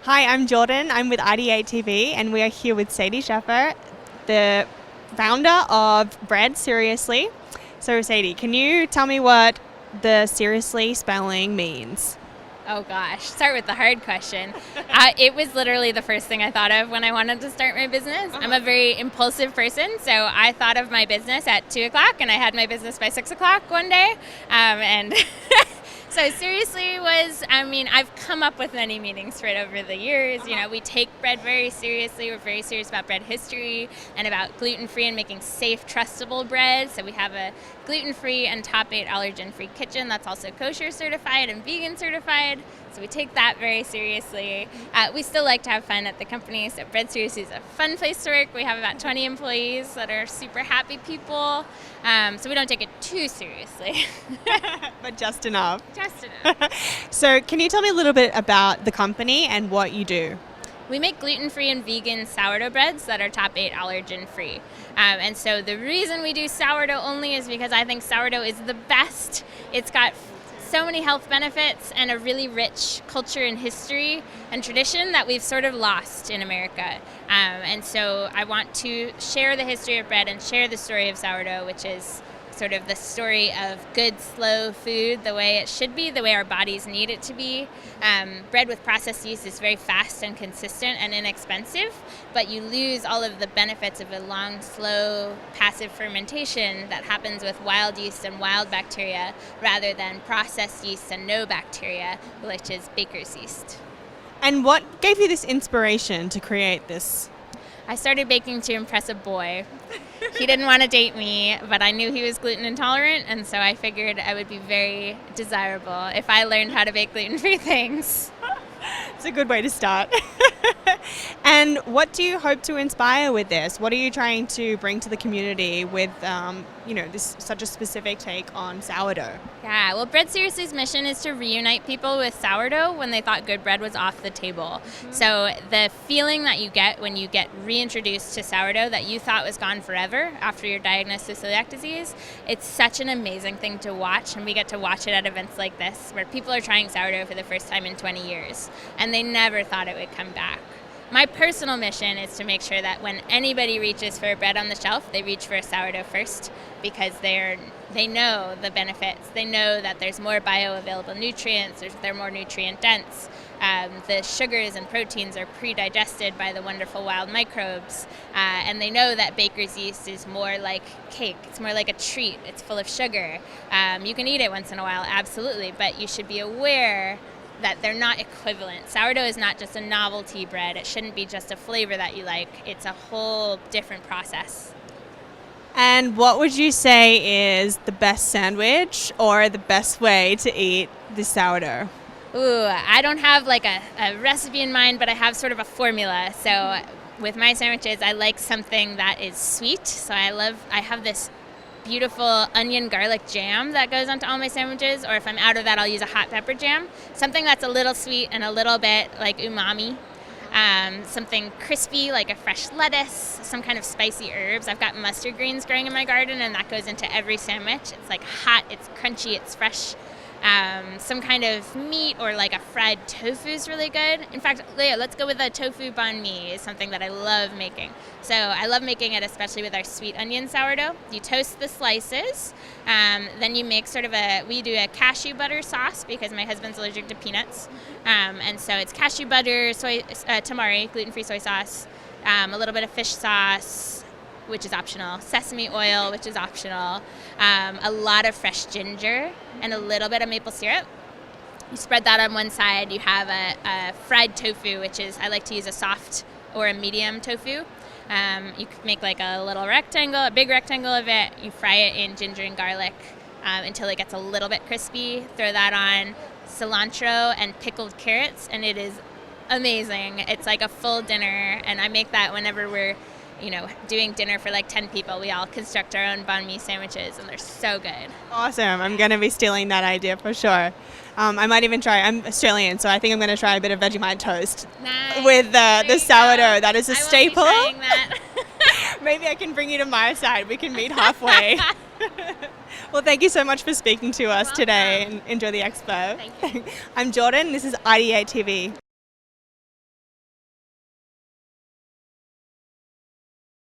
Hi, I'm Jordan. I'm with IdeateTV, and we are here with Sadie Sheffer, the founder of Bread Seriously. So, Sadie, can you tell me what the seriously spelling means? Oh gosh, start with the hard question. It was literally the first thing I thought of when I wanted to start my business. I'm a very impulsive person, so I thought of my business at 2 o'clock and I had my business by 6 o'clock one day. And so seriously I've come up with many meanings for it over the years. You know, we take bread very seriously. We're very serious about bread history and about gluten-free and making safe, trustable bread. So we have a gluten-free and top 8 allergen-free kitchen that's also kosher certified and vegan certified. So we take that very seriously. We still like to have fun at the company. So Bread Srsly is a fun place to work. We have about 20 employees that are super happy people. So we don't take it too seriously. But just enough. Just enough. So, can you tell me a little bit about the company and what you do? We make gluten-free and vegan sourdough breads that are top 8 allergen-free. And so the reason we do sourdough only is because I think sourdough is the best. It's got so many health benefits and a really rich culture and history and tradition that we've sort of lost in America. And so I want to share the history of bread and share the story of sourdough, which is sort of the story of good, slow food, the way it should be, the way our bodies need it to be. Bread with processed yeast is very fast and consistent and inexpensive, but you lose all of the benefits of a long, slow, passive fermentation that happens with wild yeast and wild bacteria rather than processed yeast and no bacteria, which is baker's yeast. And what gave you this inspiration to create this? I started baking to impress a boy. He didn't want to date me, but I knew he was gluten intolerant, and so I figured I would be very desirable if I learned how to bake gluten-free things. It's a good way to start. And what do you hope to inspire with this? What are you trying to bring to the community with, this such a specific take on sourdough? Yeah, well, Bread Srsly's mission is to reunite people with sourdough when they thought good bread was off the table. Mm-hmm. So the feeling that you get when you get reintroduced to sourdough that you thought was gone forever after you're diagnosed with celiac disease, it's such an amazing thing to watch, and we get to watch it at events like this where people are trying sourdough for the first time in 20 years, and they never thought it would come back. My personal mission is to make sure that when anybody reaches for a bread on the shelf, they reach for a sourdough first, because they know the benefits. They know that there's more bioavailable nutrients, they're more nutrient dense. The sugars and proteins are pre-digested by the wonderful wild microbes, and they know that baker's yeast is more like cake. It's more like a treat. It's full of sugar. You can eat it once in a while, absolutely, but you should be aware that they're not equivalent. Sourdough is not just a novelty bread. It shouldn't be just a flavor that you like. It's a whole different process. And what would you say is the best sandwich or the best way to eat the sourdough? Ooh, I don't have like a recipe in mind, but I have sort of a formula. So with my sandwiches, I like something that is sweet. So I have this beautiful onion garlic jam that goes onto all my sandwiches, or if I'm out of that, I'll use a hot pepper jam. Something that's a little sweet and a little bit like umami. Something crispy like a fresh lettuce, some kind of spicy herbs. I've got mustard greens growing in my garden, and that goes into every sandwich. It's like hot, it's crunchy, it's fresh. Some kind of meat or like a fried tofu is really good. In fact, let's go with a tofu banh mi. Is something that I love making. So I love making it especially with our sweet onion sourdough. You toast the slices, then you make we do a cashew butter sauce because my husband's allergic to peanuts. And so it's cashew butter, tamari, gluten-free soy sauce, a little bit of fish sauce, which is optional, sesame oil, which is optional, a lot of fresh ginger, and a little bit of maple syrup. You spread that on one side. You have a fried tofu, which is, I like to use a soft or a medium tofu. You can make like a big rectangle of it. You fry it in ginger and garlic until it gets a little bit crispy. Throw that on cilantro and pickled carrots, and it is amazing. It's like a full dinner, and I make that whenever we're doing dinner for like 10 people. We all construct our own banh mi sandwiches, and they're so good. Awesome. I'm going to be stealing that idea for sure. I might even try. I'm Australian, so I think I'm going to try a bit of Vegemite toast with the sourdough. That is a staple. I won't be trying that. Maybe I can bring you to my side. We can meet halfway. Well, thank you so much for speaking to us today, and enjoy the expo. Thank you. I'm Jordan. This is IdeateTV.